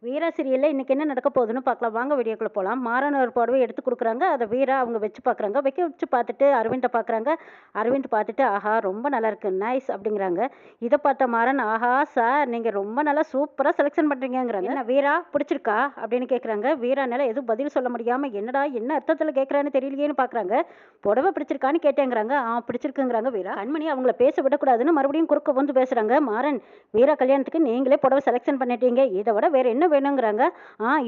வீரா சீரியல்ல இன்னைக்கு என்ன நடக்க போகுதுன்னு பார்க்கலாம். வாங்க வீடியோக்குள்ள போலாம். மாறன் ஒரு புடவை எடுத்து குடுக்குறாங்க. அத வீரா அவங்க வச்சு பார்க்குறாங்க. வைக்க வச்சு பார்த்துட்டு அரவிந்த பார்க்குறாங்க. அரவிந்த் பார்த்துட்டு, "ஆஹா! ரொம்ப நல்லா இருக்கு. நைஸ்" அப்படிங்கிறாங்க. இத பார்த்த மாறன், "ஆஹா! சார் நீங்க ரொம்ப நல்லா சூப்பரா செலக்ஷன் பண்றீங்கங்கிறாங்க." "என்ன வீரா பிடிச்சிருக்கா?" அப்படின்னு கேட்குறாங்க. வீரானால எதுவும் பதில் சொல்ல முடியாம, என்னடா என்ன அர்த்தத்துல கேட்குறான்னு தெரியலையேன்னு பார்க்குறாங்க. "புடவை பிடிச்சிருக்கான்னு கேட்டேங்கிறாங்க." "ஆ பிடிச்சிருக்குங்கிறாங்க." வீரா கண்மணி அவங்கள பேச விடக்கூடாதுன்னு மறுபடியும் குறுக்க வந்து பேசுறாங்க. மாறன், "வீரா கல்யாணத்துக்கு நீங்களே புடவை செலக்ஷன் பண்ணிட்டீங்க. இத விட வேற என்ன வேணுங்கிறாங்க.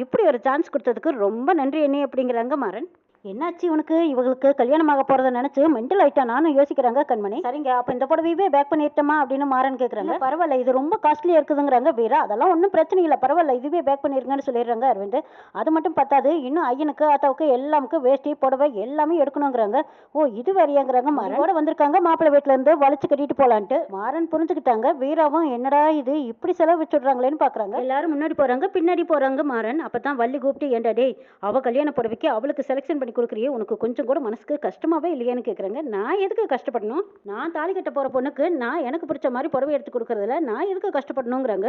இப்படி ஒரு சான்ஸ் குடுத்ததுக்கு ரொம்ப நன்றி அண்ணி அப்படிங்கிறாங்க மாறன். என்னாச்சு இவனுக்கு? இவங்களுக்கு கல்யாணம் ஆக போறத நினைச்சு மென்டல் ஆயிட்டானான்னு யோசிக்கிறாங்க கண்மணி. சரிங்க, அப்ப இந்த புடவையவே பேக் பண்ணிட்டோமா அப்படின்னு மாறன் கேக்குறாங்க. பரவாயில்ல, இது ரொம்ப காஸ்ட்லியா இருக்குதுங்கிறாங்க வீரா. அதெல்லாம் ஒன்றும் பிரச்சனை இல்லை, பரவாயில்ல, இதுவே பேக் பண்ணிருங்கன்னு சொல்லிடுறாங்க அரவிந்த். அது மட்டும் பத்தாது, இன்னும் ஐயனுக்கு ஆத்தாவுக்கு எல்லாமுக்கு வேஷ்டி புடவை எல்லாமே எடுக்கணுங்கிறாங்க. ஓ இது வேறையாங்கிறாங்க. மாறன் வந்திருக்காங்க மாப்பிள்ளை வீட்டுல இருந்து வளைச்சு கட்டிட்டு போலான்ட்டு. மாறன் புரிஞ்சுக்கிட்டாங்க. வீராவும் என்னடா இது இப்படி செலவு வச்சுடுறாங்களேன்னு பாக்குறாங்க. எல்லாரும் முன்னாடி போறாங்க, பின்னாடி போறாங்க. மாறன் அப்பதான் வள்ளி கூப்பிட்டு, ஏண்டா டேய், அவ கல்யாண புடவைக்கு அவளுக்கு செலக்ஷன் பண்ணி கொடுக்குறியே, உனக்கு கொஞ்சம் கூட மனசுக்கு கஷ்டமாவே இல்லையான்னு கேட்குறாங்க. நான் எதுக்கு கஷ்டப்படணும்? நான் தாலி கட்ட போற பொண்ணுக்கு நான் எனக்கு பிடிச்ச மாதிரி புடவை எடுத்து கொடுக்கறதுல நான் எதுக்கு கஷ்டப்படணுங்கிறாங்க.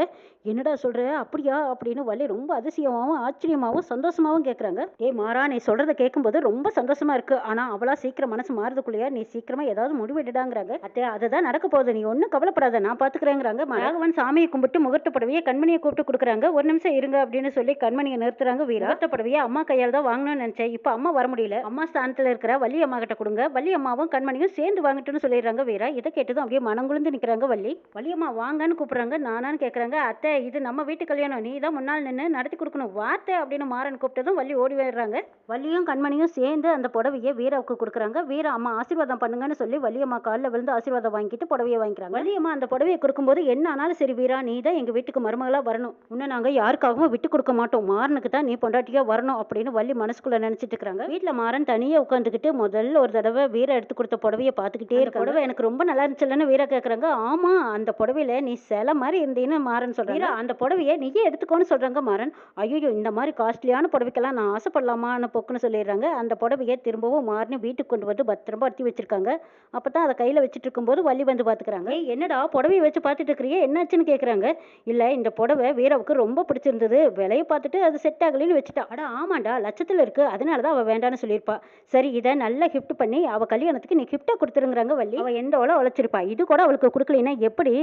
என்னடா சொல்ற, அப்படியா அப்படின்னு வள்ளி ரொம்ப அதிசயமாவும் ஆச்சரியமாவும் சந்தோஷமாவும் கேட்குறாங்க. ஏய் மாறா, நீ சொல்றதை கேட்கும்போது ரொம்ப சந்தோஷமா இருக்கு. ஆனா அவளா சீக்கிரம் மனசு மாறுறதுக்குள்ளேயா நீ சீக்கிரமா ஏதாவது முடிவெடுடாங்கிறாங்க. அத்தை அதுதான் நடக்க போகுது, நீ ஒன்றும் கவலைப்படாத, நான் பாத்துக்கிறேங்கிறாங்க. ராகவன் சாமியை கும்பிட்டு முகூர்த்த புடவையை கண்மணியை கூப்பிட்டு கொடுக்குறாங்க. ஒரு நிமிஷம் இருங்க அப்படின்னு சொல்லி கண்மணியை நிறுத்துறாங்க. வீரா முகூர்த்த புடவையை அம்மா கையால் தான் வாங்கணும்னு நினைச்சேன், இப்போ அம்மா வர முடியல, அம்மா ஸ்தானத்துல இருக்கிற வள்ளி அம்மா கிட்ட கொடுங்க, வள்ளி அம்மாவும் கண்மணியும் சேர்ந்து வாங்கிட்டுன்னு சொல்லிடுறாங்க. வீரா இதை கேட்டதும் அப்படியே மனங்குழுந்து நிக்கிறாங்க. வள்ளி அம்மா வாங்கன்னு கூப்பிடுறாங்க. நானான்னு கேட்கறாங்க. அத்தை இது நம்ம வீட்டு கல்யாணம், நீ தான் முன்னால் நின்று நடத்தி கொடுக்கணும், வார்த்தை அப்படின்னு மாறன் கூப்பிட்டதும் வள்ளி ஓடி வர்றாங்க. வள்ளியும் கண்மணியும் சேர்ந்து அந்த புடவையை வீராவுக்கு கொடுக்குறாங்க. வீரா அம்மா ஆசீர்வாதம் பண்ணுங்கன்னு சொல்லி வள்ளி அம்மா காலில் விழுந்து ஆசீர்வாதம் வாங்கிட்டு புடவையை வாங்கிக்கிறாங்க. வள்ளி அம்மா அந்த புடவையை கொடுக்கும்போது, என்ன ஆனாலும் சரி வீரா, நீ தான் எங்க வீட்டுக்கு மருமகளா வரணும், உன்னை நாங்க யாருக்காகவும் விட்டு கொடுக்க மாட்டோம், மாறனுக்கு தான் நீ பொண்டாட்டியா வரணும் அப்படின்னு வள்ளி மனசுக்குள்ள நினைச்சிட்டு இருக்காங்க. வீட்டுல மாறன் தனியா உட்காந்துக்கிட்டு முதல்ல ஒரு தடவை வீரா எடுத்து கொடுத்த புடவையை பார்த்துக்கிட்டே இருக்க. புடவை எனக்கு ரொம்ப நல்லா இருந்துச்சுல்லன்னு வீரா கேட்கறாங்க. ஆமா, அந்த புடவையில நீ சில மாதிரி இருந்தீன்னு மாறன் சொல்றாங்க. அந்த புடவையை நீயே எடுத்துக்கோன்னு சொல்றாங்க மாறன். ஐயோ, இந்த மாதிரி காஸ்ட்லியான புடவைக்கெல்லாம் நான் ஆசைப்படலாமான்னு பொக்குன்னு சொல்லிடுறாங்க. அந்த புடவையை திரும்பவும் மாறன் வீட்டுக்கு கொண்டு வந்து பத்திரமா அட்டி வச்சிருக்காங்க. அப்பதான் அதை கையில வச்சுட்டு இருக்கும்போது வள்ளி வந்து பாத்துக்கிறாங்க. என்னடா புடவையை வச்சு பார்த்துட்டு இருக்கிறியே, என்னாச்சுன்னு கேட்கறாங்க. இல்ல, இந்த புடவை வீராவுக்கு ரொம்ப பிடிச்சிருந்தது, விலையை பார்த்துட்டு அது செட் ஆகலன்னு வச்சுட்டா. அட ஆமாண்டா, லட்சத்துல இருக்கு, அதனாலதான் அவ வேண்டான்னு சொல்லியிருப்பா. சரி, இதை நல்லா கிஃப்ட் பண்ணி அவ கல்யாணத்துக்கு நீ கிஃப்டா கொடுத்துருங்கிறாங்க வள்ளி. அவ எந்த உழ உழைச்சிருப்பா, இது கூட அவளுக்கு கொடுக்கலன்னா எப்படி?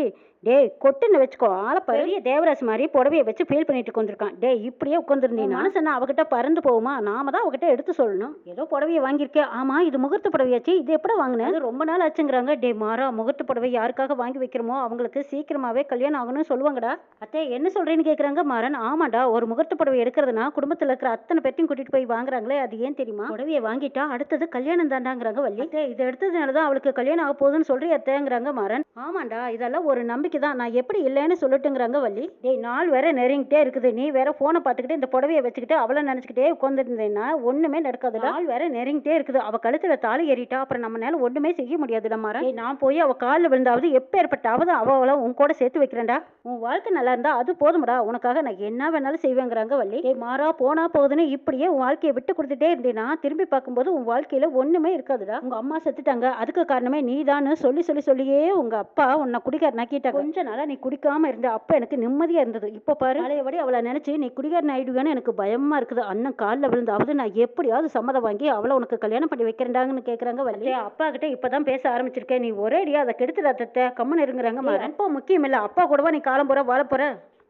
டேய் கொட்டுன்னு வச்சுக்கோ, ஆளை பெரிய தேவராசி மாதிரி புடவையை வச்சு ஃபீல் பண்ணிட்டு உட்காந்துருக்கான். டே இப்படியே உட்காந்துருந்தீங்கன்னா மனசு அவகிட்ட பறந்து போகுமா? நாம தான் அவகிட்ட எடுத்து சொல்லணும். ஏதோ புடவையை வாங்கியிருக்கேன். ஆமா, இது முகூர்த்த புடவையாச்சு, இது எப்படி வாங்கினேன்? அது ரொம்ப நாள் ஆச்சுங்கிறாங்க. டே மாறா, முகூர்த்த புடவை யாருக்காக வாங்கி வைக்கிறோமோ அவங்களுக்கு சீக்கிரமாவே கல்யாணம் ஆகணும்னு சொல்லுவாங்கடா. அத்தை என்ன சொல்றேன்னு கேட்குறாங்க மாறன். ஆமாடா, ஒரு முகூர்த்த புடவை எடுக்கிறதுனா குடும்பத்தில் இருக்கிற அத்தனை பேர்த்தையும் கூட்டிட்டு போய் வாங்குறாங்களே, அது ஏன் தெரியுமா? புடவையை வாங்கிட்டா அடுத்தது கல்யாணம் தாண்டாங்கிறாங்க வள்ளி. இதை எடுத்ததுனாலதான் அவளுக்கு கல்யாணம் ஆக போகுதுன்னு சொல்றீ அத்தைங்கிறாங்க மாறன். ஆமாண்டா, இதெல்லாம் ஒரு நம்பிக்கை தான், நான் எப்படி இல்லைன்னு சொல்லட்டுங்கிறாங்க வள்ளி. டேய் நாள் வேற நெருங்கிட்டே இருக்குது, நீ வேற போனை பார்த்துக்கிட்டு இந்த புடவையை வச்சுக்கிட்டு அவளை நினைச்சுக்கிட்டே உட்காந்துருந்தேன்னா ஒண்ணுமே நடக்காது. நாள் வேற நெருங்கிட்டே இருக்குது, அவ கழுத்துல தாலி ஏறிட்டா அப்புறம் நம்மளால ஒண்ணுமே செய்ய முடியாதுடா மாறன். நான் போய் அவ காலில் விழுந்தாவது எப்பேற்பட்டாவது அவளை உன் கூட சேர்த்து வைக்கிறேன்டா. உன் வாழ்க்கை நல்லா இருந்தா அது போதும்டா, உனக்காக நான் என்ன வேணாலும் செய்வேங்கிறாங்க வள்ளி. டேய் மாறா, போனா போகுதுன்னு இப்படியே உன் வாழ்க்கையை விட்டு கொடுத்துட்டே இருந்தேன்னா திரும்பி பார்க்கும்போது உன் வாழ்க்கையில ஒண்ணுமே இருக்காதுடா. உங்க அம்மா செத்துட்டாங்க, அதுக்கு காரணமே நீதான்னு சொல்லி சொல்லி சொல்லியே உங்க அப்பா உன்னை குடிகாரனாக்கிட்டாங்க. கொஞ்ச நாளா நீ குடிக்காம இருந்த அப்ப எனக்கு நிம்மதியா இருந்தது, இப்ப பாரு பழையபடி அவளை நினைச்சு நீ குடிகாரன் ஆயிடுவேன்னு எனக்கு பயமா இருக்குது. அண்ணன் காலில் விழுந்தாவது நான் எப்படியாவது சம்மதம் வாங்கி அவளை உனக்கு கல்யாணம் பண்ணி வைக்கிறேன்டாங்கன்னு கேட்கறாங்க வள்ளி. அப்பா கிட்ட இப்பதான் பேச ஆரம்பிச்சிருக்கேன், நீ ஒரே அடியா அதை கெடுத்துடாத்த கம்மன் இருங்கிறாங்க மாறன். அப்பா முக்கியம் இல்ல, அப்பா கூடவா நீ காலம் போற வாழ போற?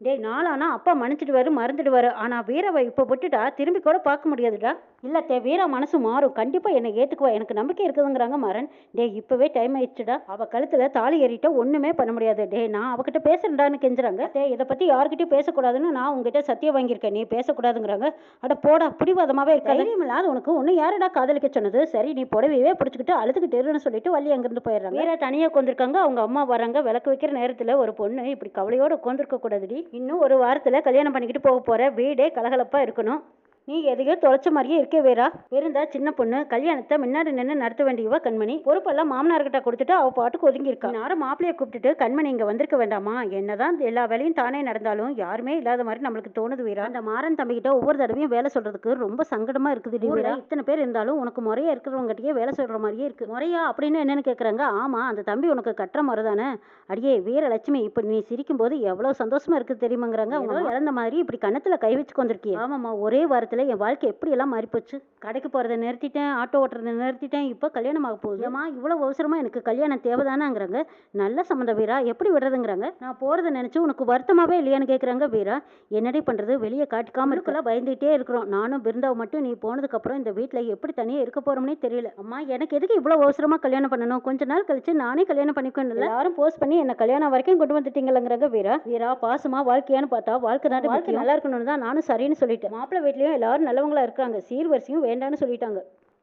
டேய் நாளானா அப்பா மன்னிச்சிடுவாரு, மறந்துடுவாரு, ஆனா வீரவை இப்ப விட்டுட்டா திரும்பி கூட பார்க்க முடியாதுடா. இல்லத்தே, வீரா மனசு மாறும், கண்டிப்பா என்னை ஏத்துக்குவா, எனக்கு நம்பிக்கை இருக்குதுங்கிறாங்க மாறன். டேய் இப்பவே டைம் ஆயிடுச்சுடா, அவ கழுத்துல தாலி ஏறிட்டா ஒண்ணுமே பண்ண முடியாது. டேய் நான் அவகிட்ட பேசுறேன்டான்னு கெஞ்சுறாங்க. இதை பத்தி யாருக்கிட்டையும் பேசக்கூடாதுன்னு நான் உங்ககிட்ட சத்தியம் வாங்கியிருக்கேன், நீ பேசக்கூடாதுங்கிறாங்க. அட போடா, பிடிவாதமாவே இருக்காது, இல்லாத உனக்கு ஒண்ணு யாரடா காதலிக்க சொன்னது? சரி நீ புடவையே பிடிச்சிக்கிட்டு அழுதுகிட்டு சொல்லிட்டு வள்ளி அங்கிருந்து போயிடுறாங்க. வீரா தனியா உட்காந்துருக்காங்க, அவங்க அம்மா வராங்க. விளக்கு வைக்கிற நேரத்துல ஒரு பொண்ணு இப்படி கவலையோட உட்காந்துருக்க கூடாதுடி, இன்னும் ஒரு வாரத்துல கல்யாணம் பண்ணிக்கிட்டு போக போற, வீடே கலகலப்பா இருக்கணும், நீ எதையோ தொலைச்ச மாதிரியே இருக்கே வீரா. இருந்தா சின்ன பொண்ணு கல்யாணத்தை முன்னாடி நின்று நடத்த வேண்டியவ கண்மணி. பொறுப்பெல்லாம் மாமனார்கிட்ட கொடுத்துட்டு அவ பாட்டுக்கு ஒதுங்கி இருக்கா. நேரம் மாப்பிளைய கூப்பிட்டுட்டு கண்மணி இங்க வந்திருக்க வேண்டாமா? என்னதான் எல்லா வேலையும் தானே நடந்தாலும் யாருமே இல்லாத மாதிரி நம்மளுக்கு தோணுது வீரா. அந்த மாறன் தம்பிக்கிட்ட ஒவ்வொரு தடவையும் வேலை சொல்றதுக்கு ரொம்ப சங்கடமா இருக்குது வீரா. இத்தனை பேர் இருந்தாலும் உனக்கு முறையா இருக்கிறவங்ககிட்டயே வேலை சொல்ற மாதிரியே இருக்கு. முறையா அப்படின்னு என்னன்னு கேக்குறாங்க. ஆமா, அந்த தம்பி உனக்கு கட்டுற முறை தானே. அடியே வீரலட்சுமி, இப்ப நீ சிரிக்கும் போது எவ்வளவு சந்தோஷமா இருக்கு தெரியுமாங்கிறாங்க. அவங்க இழந்த மாதிரி இப்படி கண்ணத்துல கை வச்சு கொண்டிருக்கிய. ஆமாமா, ஒரே வாரத்துல என் வாழ்க்கை எப்படி எல்லாம் மாறிப்போச்சு. கடைக்கு போறதை நிறுத்திட்டேன், ஆட்டோ ஓட்டுறதை நிறுத்திட்டேன், இப்ப கல்யாணம் ஆக போகுது. ஏமா இவ்வளவு அவசரமா எனக்கு கல்யாணம் தேவைதானாங்கிறாங்க. நல்ல சம்மந்தம் வீரா, எப்படி விடுறதுங்கிறாங்க. நான் போறதை நினைச்சு உனக்கு வருத்தமாவே இல்லையான்னு கேக்குறாங்க வீரா. என்னடி பண்றது, வெளியே காட்டிக்காம இருக்கலாம், பயந்துகிட்டே இருக்கிறோம். நானும் பிருந்தாவை மட்டும் நீ போனதுக்கு அப்புறம் இந்த வீட்டுல எப்படி தனியா இருக்க போறோம்னே தெரியல. அம்மா, எனக்கு எதுக்கு இவ்வளவு அவசரமா கல்யாணம் பண்ணணும்? கொஞ்ச நாள் கழிச்சு நானே கல்யாணம் பண்ணிக்கணும். எல்லாரும் போஸ்ட் பண்ணி என்ன கல்யாணம் வரைக்கும் கொண்டு வந்துட்டீங்களங்கிறாங்க வீரா. வீரா, பாசமா வாழ்க்கையான்னு பார்த்தா வாழ்க்கை தான், வாழ்க்கை நல்லா இருக்கணும்னு தான் நானும் சரின்னு சொல்லிட்டேன். மாப்பிள்ளை வீட்லயும் எல்லாரும் நல்லவங்களா இருக்கிறாங்க, சீர்வரிசையும் வேண்டான்னு சொல்லிட்டாங்க.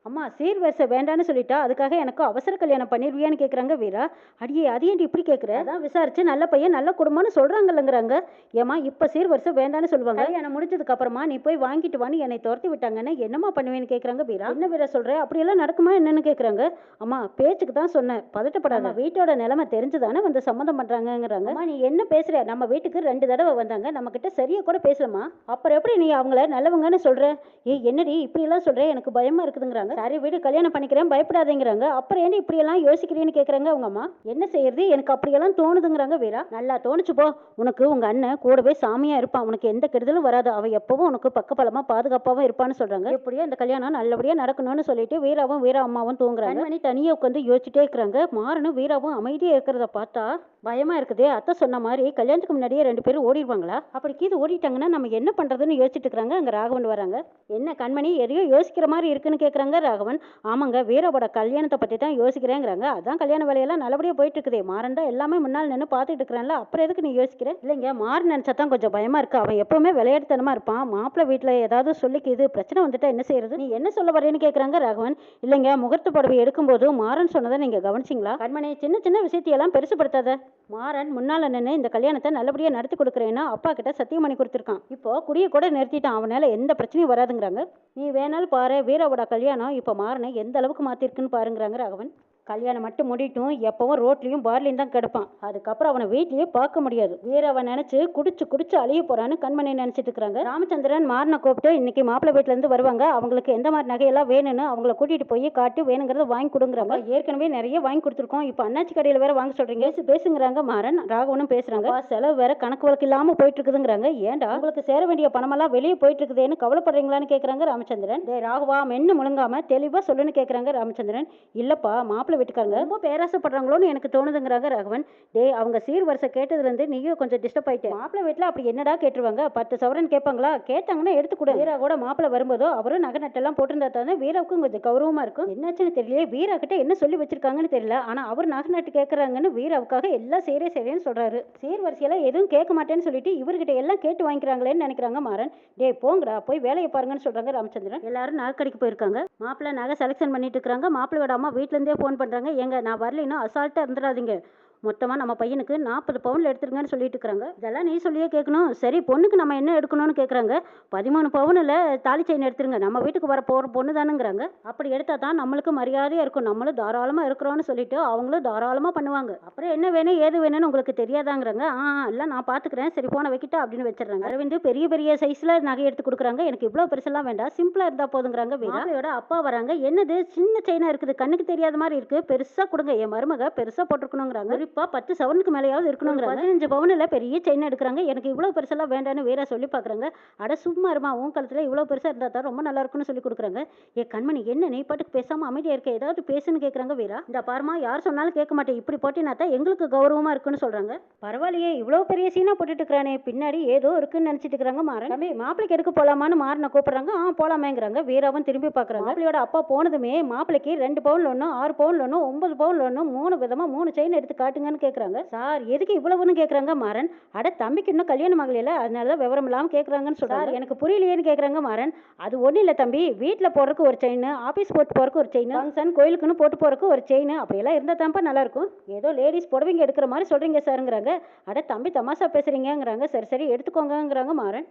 அம்மா, சீர்வரிசை வேண்டான்னு சொல்லிட்டா அதுக்காக எனக்கு அவசர கல்யாணம் பண்ணிடுவியான்னு கேட்குறாங்க வீரா. அடியே, அது ஏன்டி இப்படி கேட்குற? அதான் விசாரிச்சு நல்ல பையன் நல்ல குடும்பம்னு சொல்கிறாங்கல்லங்கிறாங்க. ஏமா இப்போ சீர்வரிசை வேண்டான்னு சொல்லுவாங்க. கல்யாணம் முடிஞ்சதுக்கு அப்புறமா நீ போய் வாங்கிட்டு வான்னு என்னை துரத்தி விட்டாங்கன்னு என்னம்மா பண்ணுவேன்னு கேட்குறாங்க வீரா. என்ன வீரா சொல்கிறேன், அப்படியெல்லாம் நடக்குமா என்னன்னு கேட்குறாங்க. அம்மா, பேச்சுக்கு தான் சொன்னேன், பதட்டப்படாத. வீட்டோட நிலைமை தெரிஞ்சுதானே வந்து சம்மந்தம் பண்ணுறாங்கங்கிறாங்க. அம்மா, நீ என்ன பேசுகிற? நம்ம வீட்டுக்கு 2 தடவை வந்தாங்க, நம்மக்கிட்ட சரியா கூட பேசலாமா? அப்புறம் எப்படி நீ அவங்கள நல்லவங்கன்னு சொல்கிற? என்னடி இப்படியெல்லாம் சொல்கிறேன், எனக்கு பயமாக இருக்குதுங்கிறாங்க. சரி வீடு, கல்யாணம் பண்ணிக்கிறேன், பயப்படாதேங்கிறாங்க. அப்புறம் ஏன் இப்படியெல்லாம் யோசிக்கிறேன்னு கேட்குறாங்க அவங்க அம்மா. என்ன செய்யறது, எனக்கு அப்படியெல்லாம் தோணுதுங்கிறாங்க வீரா. நல்லா தோணுச்சு போ. உனக்கு உங்க அண்ணன் கூடவே சாமியா இருப்பான், உனக்கு எந்த கெடுதலும் வராது, அவ எப்பவும் உனக்கு பக்கபலமா பாதுகாப்பாவும் இருப்பான்னு சொல்றாங்க. எப்படியோ இந்த கல்யாணம் நல்லபடியா நடக்கணும்னு சொல்லிட்டு வீராவும் வீரா அம்மாவும் தூங்குறாங்க. மணி தனியா உட்காந்து யோசிச்சுட்டே இருக்கிறாங்க. மாறனும் வீராவும் அமைதியா இருக்கிறத பார்த்தா பயமா இருக்குதே. அத்தை சொன்ன மாதிரி கல்யாணத்துக்கு முன்னாடியே 2 பேரும் ஓடிடுவாங்களா? அப்படி கீது ஓடிட்டாங்கன்னா நம்ம என்ன பண்றதுன்னு யோசிச்சுட்டு இருக்காங்க. அங்க ராகவன் வராங்க. என்ன கண்மணி, எதையோ யோசிக்கிற மாதிரி இருக்குன்னு கேட்குறாங்க ராகவன். ஆமாங்க, வீராவோட கல்யாணத்தை பற்றி தான் யோசிக்கிறேங்கிறாங்க. அதான் கல்யாண வேலையெல்லாம் நல்லபடியாக போயிட்டு இருக்குதே. மாறன் தான் எல்லாமே முன்னால் நின்று பார்த்துட்டு இருக்கிறான்ல, அப்புறம் எதுக்கு நீ யோசிக்கிற? இல்லைங்க, மாறன் நினச்சா தான் கொஞ்சம் பயமா இருக்கு. அவன் எப்பவுமே விளையாட்டுத்தனமா இருப்பான். மாப்பிள்ளை வீட்டில் ஏதாவது சொல்லிக்கிது பிரச்சனை வந்துட்டா என்ன செய்யறது? நீ என்ன சொல்ல வரேன்னு கேட்குறாங்க ராகவன். இல்லைங்க, முகூர்த்த புடவை எடுக்கும்போது மாறன் சொன்னதை நீங்க கவனிச்சிங்களா? கண்மணி, சின்ன சின்ன விஷயத்தையெல்லாம் பெருசுப்படுத்தாத. மாறன் முன்னால நின்று இந்த கல்யாணத்தை நல்லபடியா நடத்தி கொடுக்குறேன்னா அப்பா கிட்ட சத்தியம் பண்ணி கொடுத்துருக்கான். இப்போ குடியை கூட நிறுத்திட்டான், அவனால எந்த பிரச்சனையும் வராதுங்கிறாங்க. நீ வேணாலும் பாரு, வீராவோட கல்யாணம் இப்போ மாறனை எந்த அளவுக்கு மாத்திருக்குன்னு பாருங்கிறாங்க ராகவன். கல்யாணம் மட்டும் முடிட்டும், எப்பவும் ரோட்லையும் பார்லையும் தான் கிடப்பான். அதுக்கப்புறம் அவனை வீட்லயே பார்க்க முடியாது. வீராவை நினைச்சு குடிச்சு அழிய போறான்னு கண்மணி நினைச்சிட்டு இருக்காங்க. ராமச்சந்திரன் மாறனை கூப்பிட்டு இன்னைக்கு மாப்பிள்ளை வீட்டுல இருந்து வருவாங்க, அவங்களுக்கு எந்த மாதிரி நகையெல்லாம் வேணும்னு அவங்கள கூட்டிட்டு போய் காட்டி வேணுங்கிறத வாங்கி கொடுங்குறாங்க. ஏற்கனவே நிறைய வாங்கி கொடுத்துருக்கோம், இப்போ அண்ணாச்சி கடையில வேற வாங்க சொல்றீங்க, பேசுங்கிறாங்க மாறன். ராகவனும் பேசுறாங்க. செலவு வேற கணக்கு வழக்கு இல்லாம போயிட்டு இருக்குதுங்கிறாங்க. ஏன்டா உங்களுக்கு சேர வேண்டிய பணமெல்லாம் வெளியே போயிட்டு இருக்குதுன்னு கவலைப்படுறீங்களான்னு கேட்கறாங்க ராமச்சந்திரன். டே ராகவா, மென்னு முழுங்காம தெளிவா சொல்லுன்னு கேட்கறாங்க ராமச்சந்திரன். இல்லப்பா, மாப்பிள்ளை வீட்டுக்காரங்க ரொம்ப பேராசப்படுறாங்களோன்னு எனக்கு தோணுதுங்கிறாங்க ராகவன். டே, அவங்க சீர்வரிசை கேட்டதுல இருந்து நீயும் கொஞ்சம் டிஸ்டர்ப் ஆயிட்டே. மாப்பிள்ளை வீட்டுல அப்படி என்னடா கேட்டுருவாங்க? 10 சவரன் கேட்பாங்களா? கேட்டாங்கன்னா எடுத்து கூட. வீரா கூட மாப்பிள்ளை வரும்போதோ அவரும் நகை நட்டெல்லாம் போட்டிருந்தா தானே வீராவுக்கும் கொஞ்சம் கௌரவமா இருக்கும். என்னாச்சுன்னு தெரியல, வீரா கிட்ட என்ன சொல்லி வச்சிருக்காங்கன்னு தெரியல. ஆனா அவர் நகை நட்டு கேட்கறாங்கன்னு வீராவுக்காக எல்லாம் செய்யறேன்னு சொல்றாரு. சீர்வரிசையெல்லாம் எதுவும் கேட்க மாட்டேன்னு சொல்லிட்டு இவர்கிட்ட எல்லாம் கேட்டு வாங்கிக்கிறாங்களேன்னு நினைக்கிறாங்க மாறன். டே போங்கடா, போய் வேலையை பாருங்கன்னு சொல்றாங்க ராமச்சந்திரன். எல்லாரும் நகை கடைக்கு போயிருக்காங்க. மாப்பிள்ளை நகை செலக்ஷன் பண்ணிட்டு இருக்காங்க. மாப்பிள்ளையோட அம்மா வீட்டுல இருந்தே போன் பண்றாங்க. ஏங்க, நான் வரலைன்னா அசால்ட்டா இருந்துடாதீங்க, மொத்தமாக நம்ம பையனுக்கு 40 பவுனில் எடுத்துருங்கன்னு சொல்லிட்டு இருக்கிறாங்க. இதெல்லாம் நீ சொல்லியே கேட்கணும். சரி, பொண்ணுக்கு நம்ம என்ன எடுக்கணும்னு கேட்குறாங்க. 13 பவுனில் தாலி செயின் எடுத்துருங்க, நம்ம வீட்டுக்கு வர போகிற பொண்ணு தானுங்கிறாங்க. அப்படி எடுத்தால் தான் நம்மளுக்கு மரியாதையாக இருக்கும், நம்மளும் தாராளமாக இருக்கிறோன்னு சொல்லிட்டு அவங்களும் தாராளமாக பண்ணுவாங்க. அப்புறம் என்ன வேணும் ஏது வேணும்னு உங்களுக்கு தெரியாதாங்கிறாங்க. இல்லை நான் பார்த்துக்கிறேன், சரி போன வைக்கிட்டா அப்படின்னு வச்சிடறாங்க. அரவிந்து பெரிய பெரிய சைஸில் நகை எடுத்து கொடுக்குறாங்க. எனக்கு இவ்வளோ பெருசெல்லாம் வேண்டாம், சிம்பிளாக இருந்தால் போதுங்கிறாங்க. வீராவோட அப்பா வராங்க. என்னது சின்ன செயினாக இருக்குது, கண்ணுக்கு தெரியாத மாதிரி இருக்குது, பெருசாக கொடுங்க, என் மருமக பெருசாக போட்டிருக்கணுங்கிறாங்க. 10 சவனுக்கு மேலேயாவது இருக்கணுங்கிற 15 பவுனில் பெரிய செயின் எடுக்கிறாங்க. எனக்கு இவ்வளோ பெருசெல்லாம் வேண்டான்னு வீரா சொல்லி பார்க்குறாங்க. அட சும்மா இருமா, உன் காலத்தில் இவ்வளோ பெருசாக இருந்தால் தான் ரொம்ப நல்லா இருக்குன்னு சொல்லி கொடுக்குறாங்க. கண்மணி, என்ன நீ பாட்டுக்கு பேசாமல் அமைதியாக இருக்க, ஏதாவது பேசுன்னு கேட்குறாங்க வீரா. இந்த பாருமா, யார் சொன்னாலும் கேட்க மாட்டேன், இப்படி போட்டினா தான் எங்களுக்கு கௌரவமாக இருக்குன்னு சொல்கிறாங்க. பரவாயில்லையே, இவ்வளோ பெரிய சீனா போட்டுட்டு இருக்கிறானே, பின்னாடி ஏதோ இருக்குன்னு நினச்சிட்டு இருக்கிறாங்க மாறன். தம்பி, மாப்பிளைக்கு எடுக்க போகலாமான்னு மாறனை கூப்பிட்றாங்க. போகலாமேங்கிறாங்க. வீராவும் திரும்பி பார்க்குறாங்க. மாப்பிளையோட அப்பா போனதுமே மாப்பிளைக்கு 2 பவுனில் ஒன்று, 6 பவுனில் ஒன்று, 9 பவுனில் ஒன்று, 3 விதமாக 3 செயின் எடுத்து காட்டி காட்டுங்கன்னு கேட்குறாங்க. சார் எதுக்கு இவ்வளவுன்னு கேட்குறாங்க மாறன். அட தம்பிக்கு இன்னும் கல்யாணம் ஆகலையில, அதனால தான் விவரம் இல்லாமல் கேட்குறாங்கன்னு சொல்கிறார். எனக்கு புரியலையேன்னு கேட்குறாங்க மாறன். அது ஒன்றும் இல்லை தம்பி, வீட்டில் போடுறதுக்கு ஒரு செயின், ஆஃபீஸ் போட்டு போகிறக்கு ஒரு செயின், ஃபங்க்ஷன் கோயிலுக்குன்னு போட்டு போகிறக்கு ஒரு செயின், அப்படியெல்லாம் இருந்தால் தான்ப்பா நல்லாயிருக்கும். ஏதோ லேடிஸ் புடவைங்க எடுக்கிற மாதிரி சொல்கிறீங்க சாருங்கிறாங்க. அட தம்பி தமாஷா பேசுகிறீங்கிறாங்க. சரி சரி எடுத்துக்கோங்கங்கிறாங்க மாறன்.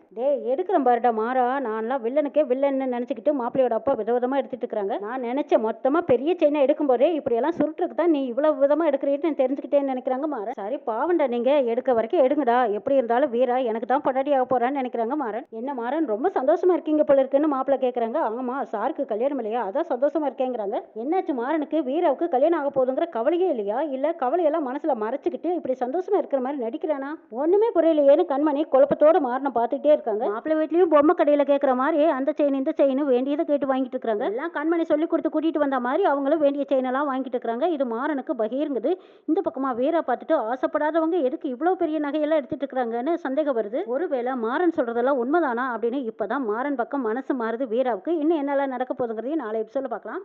எடுக்கிறேன் பாருடா மாறா, நான்லாம் வில்லனுக்கே வில்லன்னு நினச்சிக்கிட்டு மாப்பிள்ளையோட அப்பா விதவிதமாக எடுத்துட்டு இருக்கிறாங்க. நான் நினச்சேன் மொத்தமாக பெரிய செயினை எடுக்கும்போதே இப்படியெல்லாம் சுருட்டுருக்கு தான் நீ இவ்வளோ விதமாக எடுக்கிறீன்னு தெரிஞ்சுக்கிட்டேன்னு நினைக்கிறாங்க மாறன். சரி பாவண்டா, நீங்கள் எடுக்க வரைக்கும் எடுங்கடா, எப்படி இருந்தாலும் வீரா எனக்கு தான் பொண்டாட்டி ஆக போகிறான்னு நினைக்கிறாங்க மாறன். என்ன மாறன் ரொம்ப சந்தோஷமா இருக்கீங்க போல இருக்குன்னு மாப்பிள்ளை கேட்குறாங்க. ஆமாம் சாருக்கு கல்யாணம் இல்லையா, அதான் சந்தோஷமா இருக்கேங்கிறாங்க. என்னாச்சு மாறனுக்கு வீராவுக்கு கல்யாணம் ஆக போகுதுங்கிற கவலையே இல்லையா, இல்லை கவலையெல்லாம் மனசில் மறைச்சிக்கிட்டு இப்படி சந்தோஷமா இருக்கிற மாதிரி நடிக்கிறானா, ஒன்றுமே புரியலையேன்னு கண்மணி குழப்பத்தோட மாறனை பார்த்துக்கிட்டே இருக்காங்க. மாப்பிள்ளை வீட்லேயும் பொம்மை கடையில் கேட்குற மாதிரி அந்த செயின் இந்த செயின் வேண்டியதை கேட்டு வாங்கிட்டு இருக்காங்க. எல்லாம் கண்மணி சொல்லி கொடுத்து கூட்டிகிட்டு வந்த மாதிரி அவங்களும் வேண்டிய செயினெல்லாம் வாங்கிட்டு இருக்கிறாங்க. இது மாறனுக்கு பகீருங்குது. இந்த பக்கமாக வீரா பார்த்துட்டு ஆசைப்படாதவங்க எதுக்கு இவ்வளோ பெரிய நகையெல்லாம் எடுத்துட்டு இருக்கிறாங்கன்னு சந்தேகம் வருது. ஒருவேளை மாறன் சொல்றதெல்லாம் உண்மைதானா அப்படின்னு இப்போதான் மாறன் பக்கம் மனசு மாறுது வீராவுக்கு. இன்னும் என்னெல்லாம் நடக்க போகுதுங்கிறதையும் நாளை எபிசோட பார்க்கலாம்.